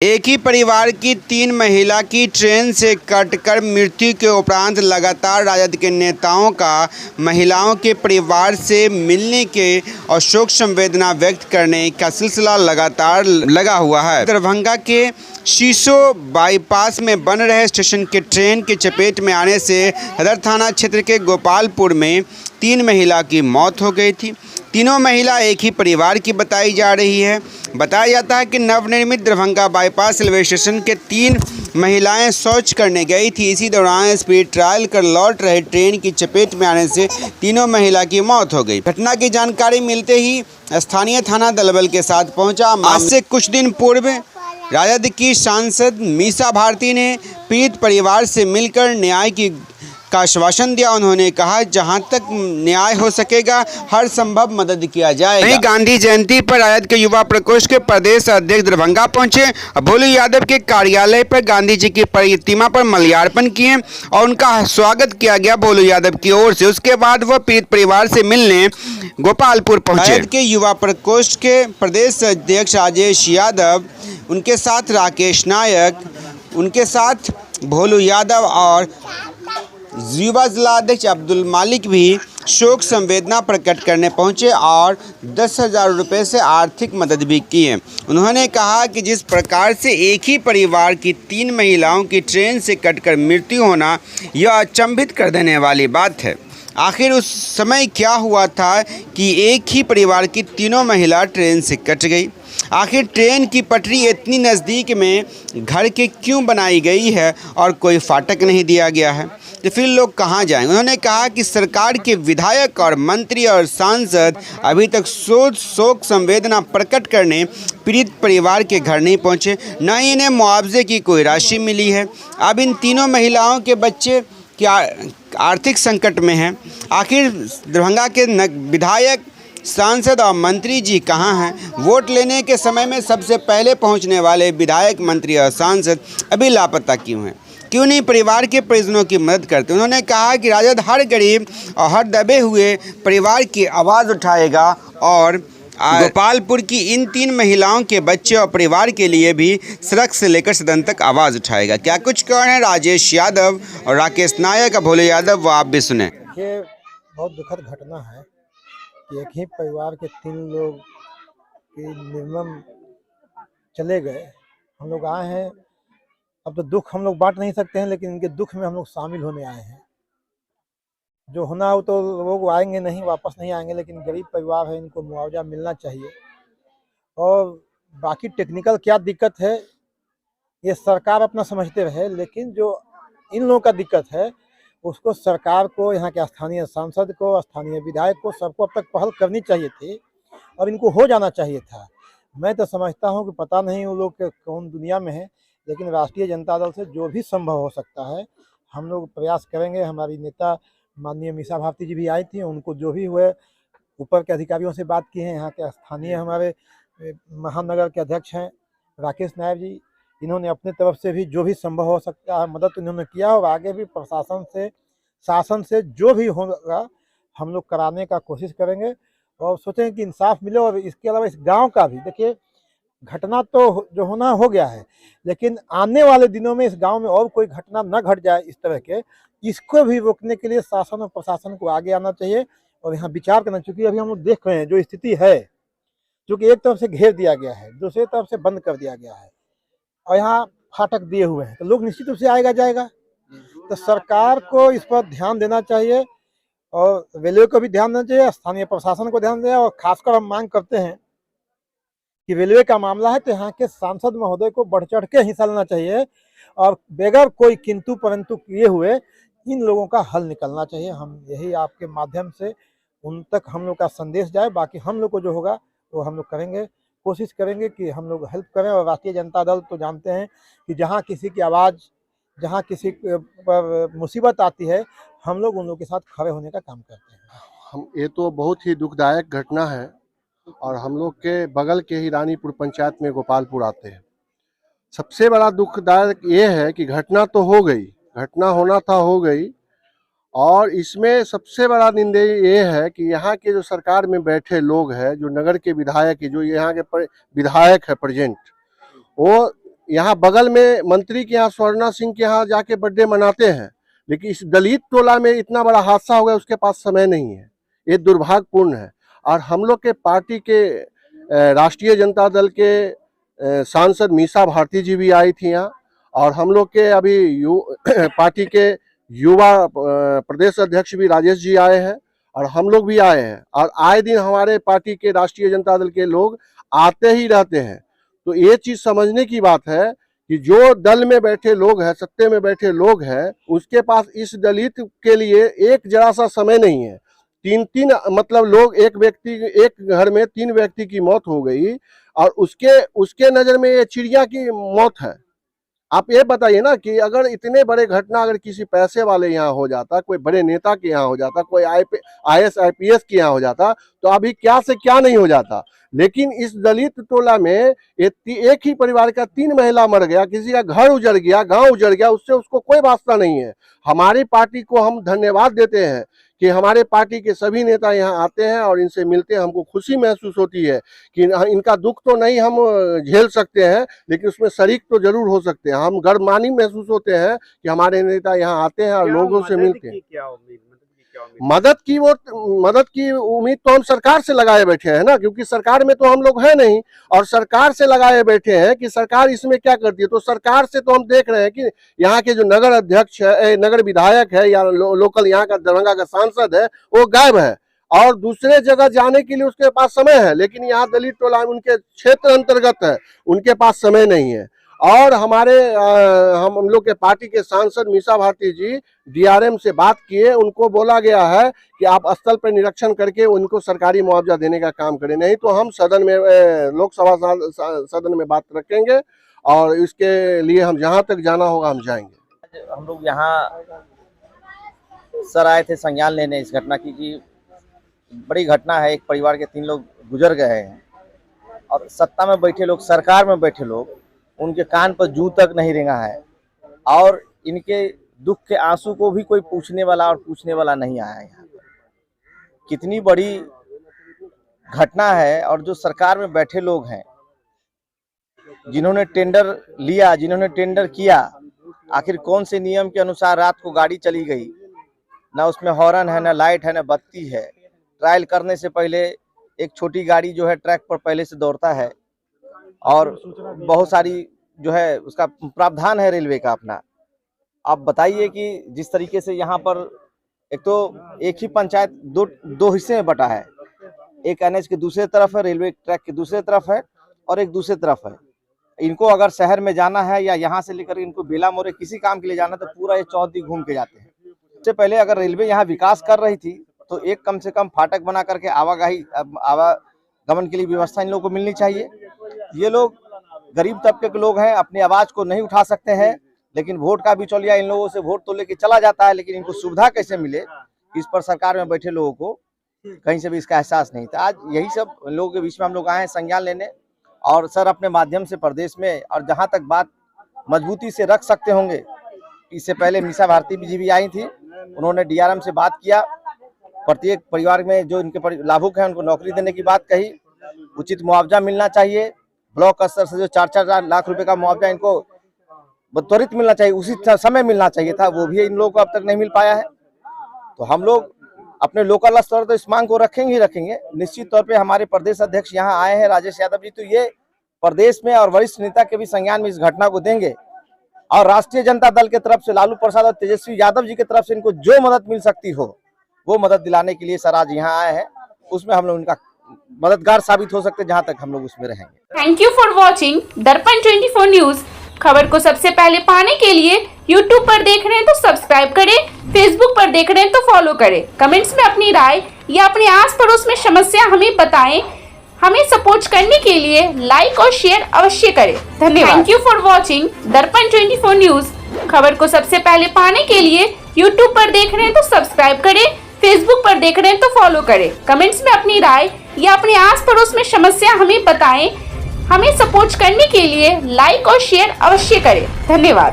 एक ही परिवार की 3 महिला की ट्रेन से कटकर मृत्यु के उपरांत लगातार राजद के नेताओं का महिलाओं के परिवार से मिलने के और शोक संवेदना व्यक्त करने का सिलसिला लगातार लगा हुआ है। दरभंगा के शीशो बाईपास में बन रहे स्टेशन के ट्रेन के चपेट में आने से सदर थाना क्षेत्र के गोपालपुर में 3 महिला की मौत हो गई थी। तीनों महिला एक ही परिवार की बताई जा रही है। बताया जाता है कि नवनिर्मित दरभंगा बाईपास रेलवे स्टेशन के 3 महिलाएं शौच करने गई थी। इसी दौरान स्पीड ट्रायल कर लौट रहे ट्रेन की चपेट में आने से तीनों महिला की मौत हो गई। घटना की जानकारी मिलते ही स्थानीय थाना दलबल के साथ पहुंचा। आज से कुछ दिन पूर्व राजद की सांसद मीसा भारती ने पीड़ित परिवार से मिलकर न्याय का आश्वासन दिया। उन्होंने कहा जहां तक न्याय हो सकेगा हर संभव मदद किया जाएगा। वहीं गांधी जयंती पर राजद के युवा प्रकोष्ठ के प्रदेश अध्यक्ष दरभंगा पहुंचे। भोलू यादव के कार्यालय पर गांधी जी की प्रतिमा पर माल्यार्पण किए और उनका स्वागत किया गया भोलू यादव की ओर से। उसके बाद वह पीड़ित परिवार से मिलने गोपालपुर पहुंचे। राजद के युवा प्रकोष्ठ के प्रदेश अध्यक्ष राजेश यादव, उनके साथ राकेश नायक, उनके साथ भोलू यादव और युवा जिलाध्यक्ष अब्दुल मालिक भी शोक संवेदना प्रकट करने पहुंचे और 10,000 रुपये से आर्थिक मदद भी किए। उन्होंने कहा कि जिस प्रकार से एक ही परिवार की 3 महिलाओं की ट्रेन से कटकर मृत्यु होना यह अचंभित कर देने वाली बात है। आखिर उस समय क्या हुआ था कि एक ही परिवार की तीनों महिला ट्रेन से कट गई? आखिर ट्रेन की पटरी इतनी नज़दीक में घर के क्यों बनाई गई है और कोई फाटक नहीं दिया गया है? तो फिर लोग कहाँ जाएंगे? उन्होंने कहा कि सरकार के विधायक और मंत्री और सांसद अभी तक शोक संवेदना प्रकट करने पीड़ित परिवार के घर नहीं पहुँचे, न ही इन्हें मुआवजे की कोई राशि मिली है। अब इन तीनों महिलाओं के बच्चे क्या आर्थिक संकट में हैं। आखिर दरभंगा के विधायक, सांसद और मंत्री जी कहाँ हैं? वोट लेने के समय में सबसे पहले पहुंचने वाले विधायक, मंत्री और सांसद अभी लापता क्यों हैं? क्यों नहीं परिवार के परिजनों की मदद करते? उन्होंने कहा कि राजद हर गरीब और हर दबे हुए परिवार की आवाज़ उठाएगा और गोपालपुर की इन 3 महिलाओं के बच्चे और परिवार के लिए भी सड़क से लेकर सदन तक आवाज़ उठाएगा। क्या कुछ कह रहे हैं राजेश यादव और राकेश नायक और भोले यादव, वो आप भी सुने। ये बहुत दुखद घटना है कि एक ही परिवार के 3 लोग की निर्मम चले गए। हम लोग आए हैं, अब तो दुख हम लोग बांट नहीं सकते हैं, लेकिन इनके दुख में हम लोग शामिल होने आए हैं। जो होना हो तो लोग आएंगे नहीं, वापस नहीं आएंगे, लेकिन गरीब परिवार है, इनको मुआवजा मिलना चाहिए। और बाकी टेक्निकल क्या दिक्कत है ये सरकार अपना समझते रहे, लेकिन जो इन लोगों का दिक्कत है उसको सरकार को, यहाँ के स्थानीय सांसद को, स्थानीय विधायक को, सबको अब तक पहल करनी चाहिए थी और इनको हो जाना चाहिए था। मैं तो समझता हूँ कि पता नहीं वो लोग कौन दुनिया में है, लेकिन राष्ट्रीय जनता दल से जो भी संभव हो सकता है हम लोग प्रयास करेंगे। हमारी नेता माननीय मीसा भारती जी भी आई थी, उनको जो भी हुए ऊपर के अधिकारियों से बात की है। यहाँ के स्थानीय हमारे महानगर के अध्यक्ष हैं राकेश नायक जी, इन्होंने अपने तरफ से भी जो भी संभव हो सकता है मदद इन्होंने किया और आगे भी प्रशासन से, शासन से जो भी होगा हम लोग कराने का कोशिश करेंगे और सोचें कि इंसाफ मिले। और इसके अलावा इस गांव का भी देखिए, घटना तो जो होना हो गया है, लेकिन आने वाले दिनों में इस गांव में और कोई घटना न घट जाए इस तरह के, इसको भी रोकने के लिए शासन और प्रशासन को आगे आना चाहिए और यहाँ विचार करना। चूँकि अभी हम लोग देख रहे हैं जो स्थिति है, क्योंकि एक तरफ से घेर दिया गया है, दूसरी तरफ से बंद कर दिया गया है और यहाँ फाटक दिए हुए हैं, तो लोग निश्चित रूप से आएगा जाएगा। तो सरकार को इस पर ध्यान देना चाहिए और रेलवे को भी ध्यान देना चाहिए, स्थानीय प्रशासन को ध्यान देना। और खासकर हम मांग करते हैं कि रेलवे का मामला है तो यहाँ के सांसद महोदय को बढ़ चढ़ के हिस्सा लेना चाहिए और बगैर कोई किंतु परंतु किए हुए इन लोगों का हल निकलना चाहिए। हम यही आपके माध्यम से उन तक हम लोग का संदेश जाए। बाकी हम लोग को जो होगा वो हम लोग करेंगे, कोशिश करेंगे कि हम लोग हेल्प करें। और राष्ट्रीय जनता दल तो जानते हैं कि जहाँ किसी की आवाज़, जहाँ किसी पर मुसीबत आती है, हम लोग उन लोगों के साथ खड़े होने का काम करते हैं। हम ये तो बहुत ही दुखदायक घटना है और हम लोग के बगल के ही रानीपुर पंचायत में गोपालपुर आते हैं। सबसे बड़ा दुखदायक ये है कि घटना तो हो गई, घटना होना था हो गई, और इसमें सबसे बड़ा निंदनीय ये है कि यहाँ के जो सरकार में बैठे लोग हैं, जो नगर के विधायक, जो यहाँ के विधायक है प्रेजेंट, वो यहाँ बगल में मंत्री के यहाँ स्वर्णा सिंह के यहाँ जाके बर्थडे मनाते हैं, लेकिन इस दलित टोला में इतना बड़ा हादसा हो गया, उसके पास समय नहीं है। ये दुर्भाग्यपूर्ण है। और हम लोग के पार्टी के राष्ट्रीय जनता दल के सांसद मीसा भारती जी भी आई थी यहाँ, और हम लोग के अभी पार्टी के युवा प्रदेश अध्यक्ष भी राजेश जी आए हैं, और हम लोग भी आए हैं, और आए दिन हमारे पार्टी के राष्ट्रीय जनता दल के लोग आते ही रहते हैं। तो ये चीज समझने की बात है कि जो दल में बैठे लोग हैं, सत्ते में बैठे लोग हैं, उसके पास इस दलित के लिए एक जरा सा समय नहीं है। तीन मतलब लोग, एक घर में 3 व्यक्ति की मौत हो गई, और उसके नजर में ये चिड़िया की मौत है। आप ये बताइए ना कि अगर इतने बड़े घटना अगर किसी पैसे वाले यहाँ हो जाता, कोई बड़े नेता के यहाँ हो जाता, कोई IAS IPS के यहाँ हो जाता, तो अभी क्या से क्या नहीं हो जाता। लेकिन इस दलित टोला में एक ही परिवार का 3 महिला मर गया, किसी का घर उजड़ गया, गांव उजड़ गया, उससे उसको कोई वास्ता नहीं है। हमारी पार्टी को हम धन्यवाद देते हैं कि हमारे पार्टी के सभी नेता यहाँ आते हैं और इनसे मिलते हैं। हमको खुशी महसूस होती है कि इनका दुख तो नहीं हम झेल सकते हैं, लेकिन उसमें शरीक तो जरूर हो सकते हैं। हम गर्वमानी महसूस होते हैं कि हमारे नेता यहाँ आते हैं और लोगों से मिलते हैं। मदद की उम्मीद तो हम सरकार से लगाए बैठे हैं ना, क्योंकि सरकार में तो हम लोग हैं नहीं, और सरकार से लगाए बैठे हैं कि सरकार इसमें क्या करती है। तो सरकार से तो हम देख रहे हैं कि यहाँ के जो नगर अध्यक्ष है, नगर विधायक है, या लोकल यहाँ का दरभंगा का सांसद है, वो गायब है, और दूसरे जगह जाने के लिए उसके पास समय है, लेकिन यहाँ दलित टोला उनके क्षेत्र अंतर्गत है, उनके पास समय नहीं है। और हमारे हम लोग के पार्टी के सांसद मीसा भारती जी DRM से बात किए, उनको बोला गया है कि आप स्थल पर निरीक्षण करके उनको सरकारी मुआवजा देने का काम करें, नहीं तो हम सदन में, लोकसभा सदन में बात रखेंगे, और इसके लिए हम जहां तक जाना होगा हम जाएंगे। हम लोग यहाँ सर आए थे संज्ञान लेने इस घटना की कि बड़ी घटना है, एक परिवार के 3 लोग गुजर गए हैं, और सत्ता में बैठे लोग, सरकार में बैठे लोग, उनके कान पर जूं तक नहीं रेंगा है, और इनके दुख के आंसू को भी कोई पूछने वाला और पूछने वाला नहीं आया। यहाँ कितनी बड़ी घटना है, और जो सरकार में बैठे लोग हैं, जिन्होंने टेंडर लिया, जिन्होंने टेंडर किया, आखिर कौन से नियम के अनुसार रात को गाड़ी चली गई, ना उसमें हॉर्न है, ना लाइट है, ना बत्ती है। ट्रायल करने से पहले एक छोटी गाड़ी जो है ट्रैक पर पहले से दौड़ता है, और बहुत सारी जो है उसका प्रावधान है रेलवे का अपना। आप बताइए कि जिस तरीके से यहाँ पर एक तो एक ही पंचायत दो हिस्से में बटा है, एक NH के दूसरे तरफ है, रेलवे ट्रैक के दूसरे तरफ है, और एक दूसरे तरफ है। इनको अगर शहर में जाना है, या यहाँ से लेकर इनको बेला मोरे किसी काम के लिए जाना, तो पूरा ये चौहद्दी घूम के जाते हैं। इससे पहले अगर रेलवे यहाँ विकास कर रही थी, तो एक कम से कम फाटक बना करके आवागमन के लिए व्यवस्था इन लोगों को मिलनी चाहिए। ये लोग गरीब तबके के लोग हैं, अपनी आवाज को नहीं उठा सकते हैं, लेकिन वोट का बिचौलिया इन लोगों से वोट तो लेके चला जाता है, लेकिन इनको सुविधा कैसे मिले, इस पर सरकार में बैठे लोगों को कहीं से भी इसका एहसास नहीं था। आज यही सब लोगों के बीच में हम लोग आए हैं संज्ञान लेने, और सर अपने माध्यम से प्रदेश में, और जहां तक बात मजबूती से रख सकते होंगे, इससे पहले मीसा भारती जी भी आई थी, उन्होंने DRM से बात किया, प्रत्येक परिवार में जो इनके लाभुक हैं उनको नौकरी देने की बात कही, उचित मुआवजा मिलना चाहिए, ब्लॉक स्तर से जो 4-4 लाख रुपए का मुआवजा इनको त्वरित मिलना चाहिए, उसी समय मिलना चाहिए था, वो भी इन लोगों को अब तक नहीं मिल पाया है। तो हम लोग अपने लोकल स्तर तो इस मांग को रखेंगे ही रखेंगे। निश्चित तौर पे हमारे प्रदेश अध्यक्ष यहाँ आए हैं राजेश यादव जी, तो ये प्रदेश में और वरिष्ठ नेता के भी संज्ञान में इस घटना को देंगे, और राष्ट्रीय जनता दल के तरफ से लालू प्रसाद और तेजस्वी यादव जी की तरफ से इनको जो मदद मिल सकती हो वो मदद दिलाने के लिए सर आज यहाँ आए हैं। उसमें हम लोग उनका मददगार साबित हो सकते हैं, जहाँ तक हम लोग उसमें रहेंगे। थैंक यू फॉर वॉचिंग दर्पण 24 न्यूज। खबर को सबसे पहले पाने के लिए YouTube पर देख रहे हैं तो सब्सक्राइब करें, Facebook पर देख रहे हैं तो फॉलो करें। कमेंट्स में अपनी राय या अपने आस पड़ोस में समस्या हमें बताएं। हमें सपोर्ट करने के लिए लाइक और शेयर अवश्य करें। धन्यवाद। थैंक यू फॉर वॉचिंग दर्पण 24 न्यूज। खबर को सबसे पहले पाने के लिए YouTube पर देख रहे हैं तो सब्सक्राइब करें, Facebook पर देख रहे हैं तो फॉलो करें। कमेंट्स में अपनी राय या अपने आस पड़ोस में समस्या हमें बताएं। हमें सपोर्ट करने के लिए लाइक और शेयर अवश्य करें। धन्यवाद।